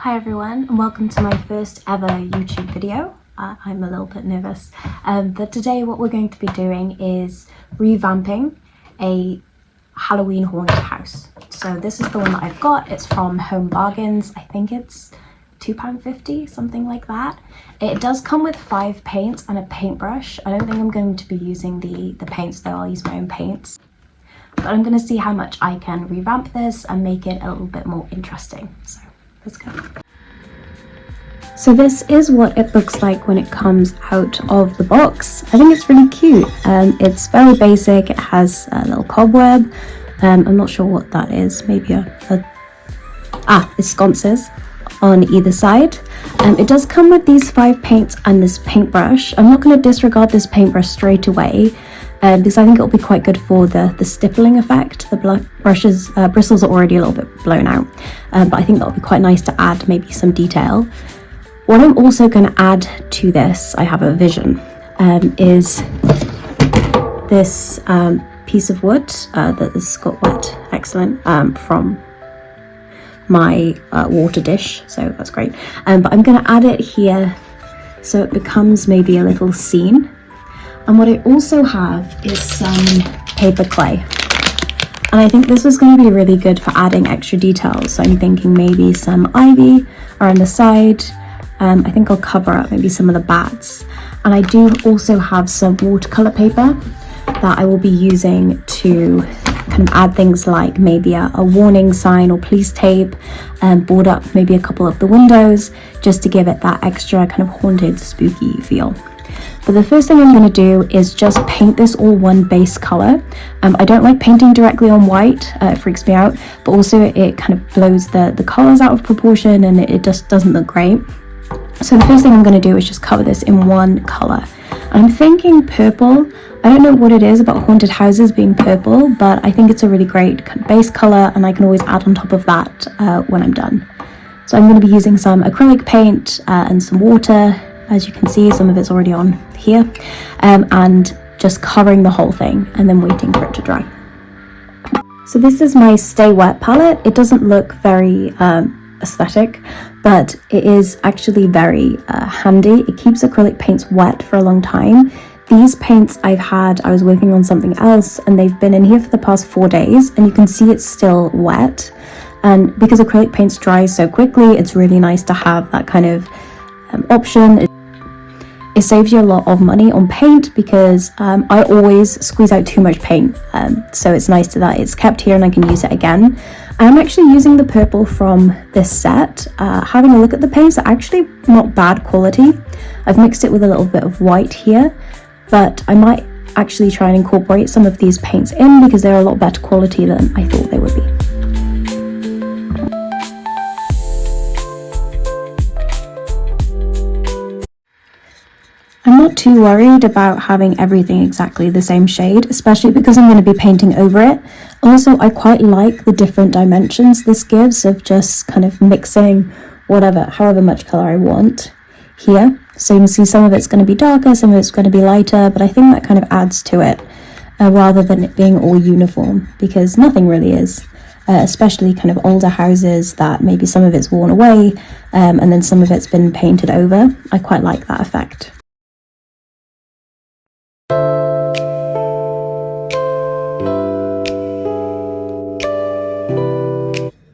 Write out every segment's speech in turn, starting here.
Hi everyone, and welcome to my first ever YouTube video. I'm a little bit nervous, but today what we're going to be doing is revamping a Halloween haunted house. So this is the one that I've got. It's from Home Bargains. I think it's £2.50, something like that. It does come with 5 paints and a paintbrush. I don't think I'm going to be using the paints though. I'll use my own paints. But I'm going to see how much I can revamp this and make it a little bit more interesting. So let's go. So this is what it looks like when it comes out of the box. I think it's really cute. It's very basic. It has a little cobweb. I'm not sure what that is. Maybe it's sconces on either side. It does come with these 5 paints and this paintbrush. I'm not going to disregard this paintbrush straight away. Because I think it'll be quite good for the stippling effect. The bristles are already a little bit blown out, but I think that'll be quite nice to add maybe some detail. What I'm also going to add to this, I have a vision, is this piece of wood that has got wet, excellent, from my water dish, so that's great. But I'm going to add it here so it becomes maybe a little scene. And what I also have is some paper clay. And I think this is going to be really good for adding extra details. So I'm thinking maybe some ivy around the side. I think I'll cover up maybe some of the bats. And I do also have some watercolor paper that I will be using to kind of add things like maybe a warning sign or police tape, and board up maybe a couple of the windows just to give it that extra kind of haunted, spooky feel. But the first thing I'm going to do is just paint this all one base color. I don't like painting directly on white, it freaks me out, but also it kind of blows the colors out of proportion and it just doesn't look great. So the first thing I'm going to do is just cover this in one color. I'm thinking purple. I don't know what it is about haunted houses being purple, but I think it's a really great kind of base color, and I can always add on top of that when I'm done. So I'm going to be using some acrylic paint and some water. As you can see, some of it's already on here, and just covering the whole thing and then waiting for it to dry. So this is my Stay Wet palette. It doesn't look very aesthetic, but it is actually very handy. It keeps acrylic paints wet for a long time. These paints I was working on something else, and they've been in here for the past 4 days, and you can see it's still wet. And because acrylic paints dry so quickly, it's really nice to have that kind of option. It saves you a lot of money on paint because I always squeeze out too much paint, so it's nice that it's kept here and I can use it again. I'm actually using the purple from this set. Having a look at the paints, they're actually not bad quality. I've mixed it with a little bit of white here, but I might actually try and incorporate some of these paints in because they're a lot better quality than I thought they would be. I'm not too worried about having everything exactly the same shade, especially because I'm going to be painting over it. Also, I quite like the different dimensions this gives of just kind of mixing however much color I want here. So you can see some of it's going to be darker, some of it's going to be lighter, but I think that kind of adds to it rather than it being all uniform, because nothing really is. Especially kind of older houses that maybe some of it's worn away and then some of it's been painted over. I quite like that effect.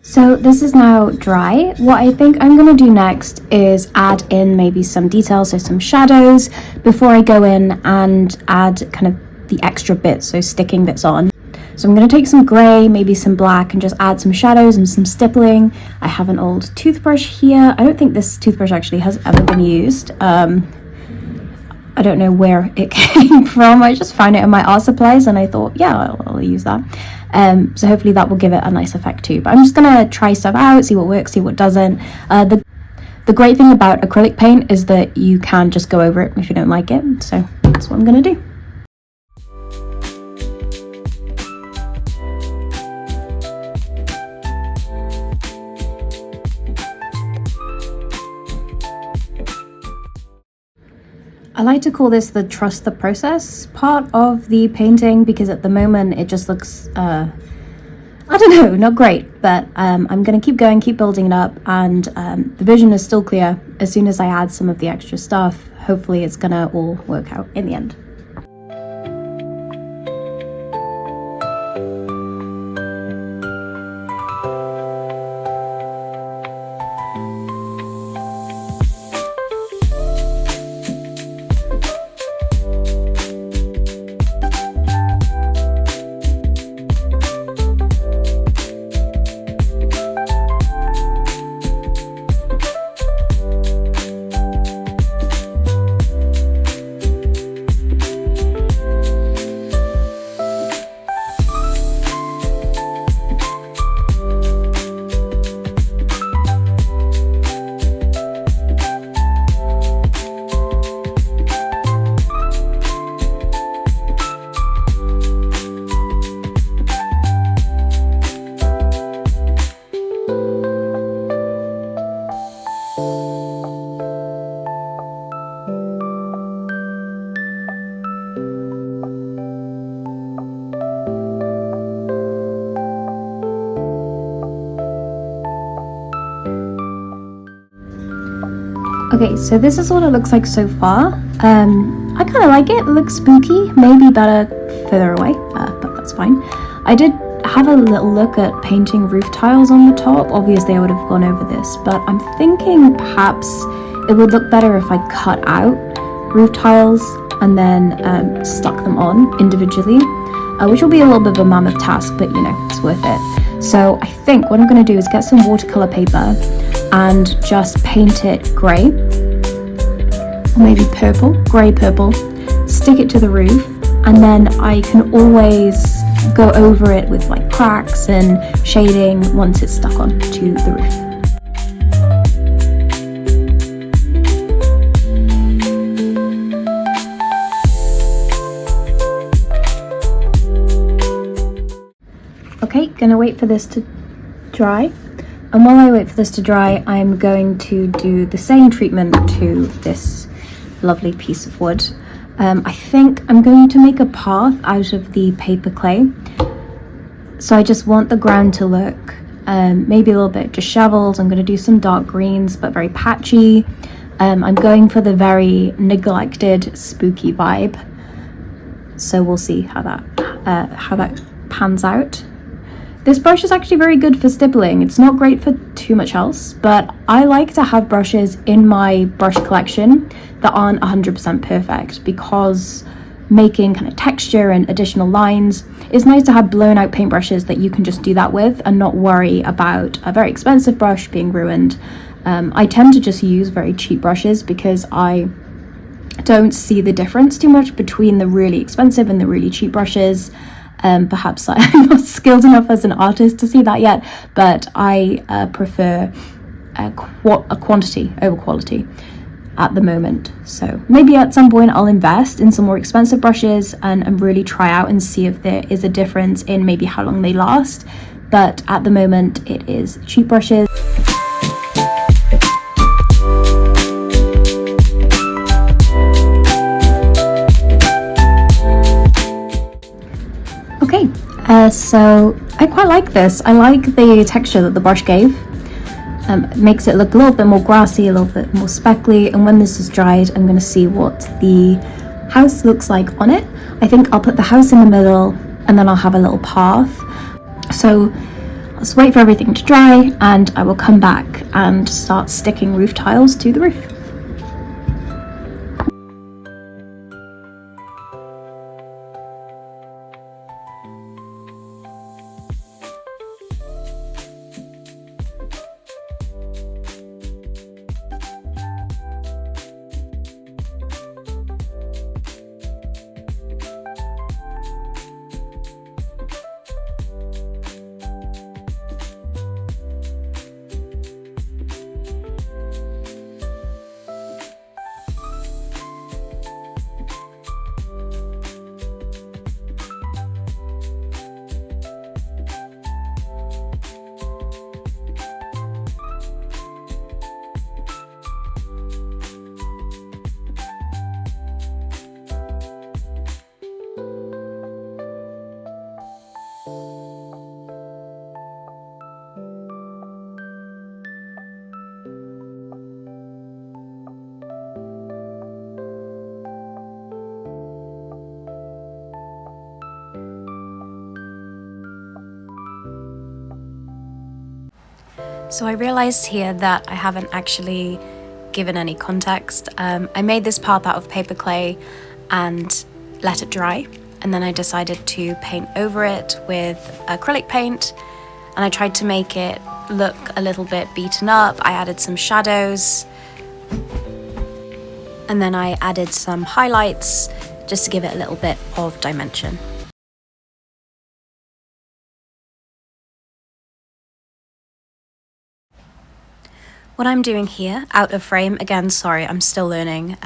So this is now dry. What I think I'm going to do next is add in maybe some details, so some shadows, before I go in and add kind of the extra bits, so sticking bits on. So I'm going to take some grey, maybe some black, and just add some shadows and some stippling. I have an old toothbrush here. I don't think this toothbrush actually has ever been used. I don't know where it came from. I just found it in my art supplies and I thought, yeah, I'll use that. So hopefully that will give it a nice effect too. But I'm just gonna try stuff out, see what works, see what doesn't. The great thing about acrylic paint is that you can just go over it if you don't like it. So that's what I'm gonna do. I like to call this the trust the process part of the painting, because at the moment it just looks I I don't know, not great, but I'm gonna keep going, keep building it up, and the vision is still clear. As soon as I add some of the extra stuff, hopefully it's gonna all work out in the end. Okay, so this is what it looks like so far. I kind of like it. It looks spooky, maybe better further away, but that's fine. I did have a little look at painting roof tiles on the top. Obviously I would have gone over this, but I'm thinking perhaps it would look better if I cut out roof tiles and then stuck them on individually, which will be a little bit of a mammoth task, but you know, it's worth it. So I think what I'm going to do is get some watercolor paper and just paint it grey, or maybe purple, grey purple, stick it to the roof, and then I can always go over it with like cracks and shading once it's stuck on to the roof. Okay, gonna wait for this to dry. And while I wait for this to dry, I'm going to do the same treatment to this lovely piece of wood. I think I'm going to make a path out of the paper clay. So I just want the ground to look maybe a little bit disheveled. I'm going to do some dark greens, but very patchy. I'm going for the very neglected, spooky vibe. So we'll see how that pans out. This brush is actually very good for stippling. It's not great for too much else, but I like to have brushes in my brush collection that aren't 100% perfect, because making kind of texture and additional lines, it's nice to have blown out paintbrushes that you can just do that with and not worry about a very expensive brush being ruined. I tend to just use very cheap brushes because I don't see the difference too much between the really expensive and the really cheap brushes. Perhaps I'm not skilled enough as an artist to see that yet, but I prefer a quantity over quality at the moment. So maybe at some point I'll invest in some more expensive brushes and really try out and see if there is a difference in maybe how long they last. But at the moment it is cheap brushes. Okay, so I quite like this. I like the texture that the brush gave. It makes it look a little bit more grassy, a little bit more speckly, and when this is dried I'm going to see what the house looks like on it. I think I'll put the house in the middle and then I'll have a little path. So let's wait for everything to dry and I will come back and start sticking roof tiles to the roof. So I realised here that I haven't actually given any context. I made this path out of paper clay and let it dry, and then I decided to paint over it with acrylic paint, and I tried to make it look a little bit beaten up. I added some shadows, and then I added some highlights just to give it a little bit of dimension. What I'm doing here, out of frame, again, sorry, I'm still learning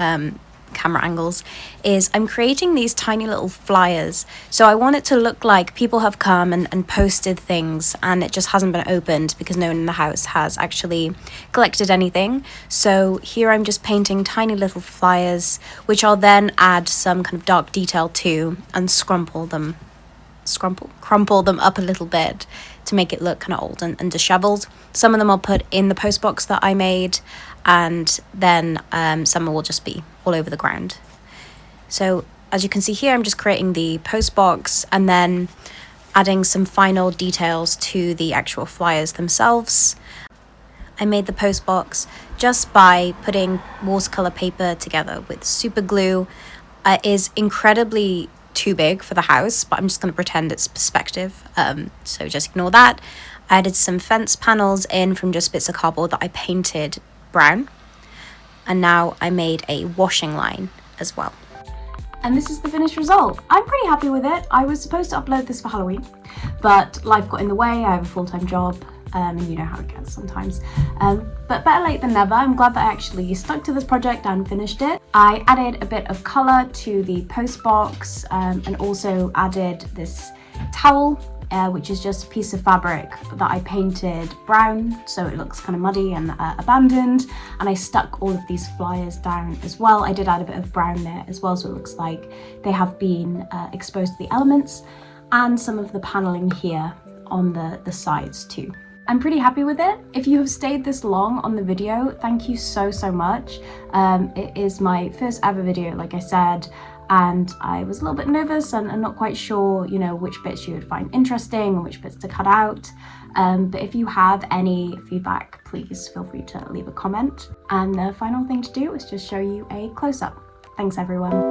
camera angles, is I'm creating these tiny little flyers. So I want it to look like people have come and posted things and it just hasn't been opened because no one in the house has actually collected anything. So here I'm just painting tiny little flyers, which I'll then add some kind of dark detail to and crumple them up a little bit to make it look kind of old and disheveled. Some of them I'll put in the post box that I made, and then some will just be all over the ground. So as you can see here, I'm just creating the post box and then adding some final details to the actual flyers themselves. I made the post box just by putting watercolor paper together with super glue. It is incredibly too big for the house, but I'm just going to pretend it's perspective, so just ignore that. I added some fence panels in from just bits of cardboard that I painted brown, and now I made a washing line as well. And this is the finished result. I'm pretty happy with it. I was supposed to upload this for Halloween, but life got in the way. I have a full-time job, and you know how it gets sometimes. But better late than never. I'm glad that I actually stuck to this project and finished it. I added a bit of colour to the post box, and also added this towel, which is just a piece of fabric that I painted brown so it looks kind of muddy and abandoned, and I stuck all of these flyers down as well. I did add a bit of brown there as well so it looks like they have been exposed to the elements, and some of the paneling here on the sides too. I'm pretty happy with it. If you have stayed this long on the video, thank you so much. It is my first ever video, like I said, and I was a little bit nervous and not quite sure, you know, which bits you would find interesting and which bits to cut out. But if you have any feedback, please feel free to leave a comment. And the final thing to do is just show you a close-up. Thanks everyone.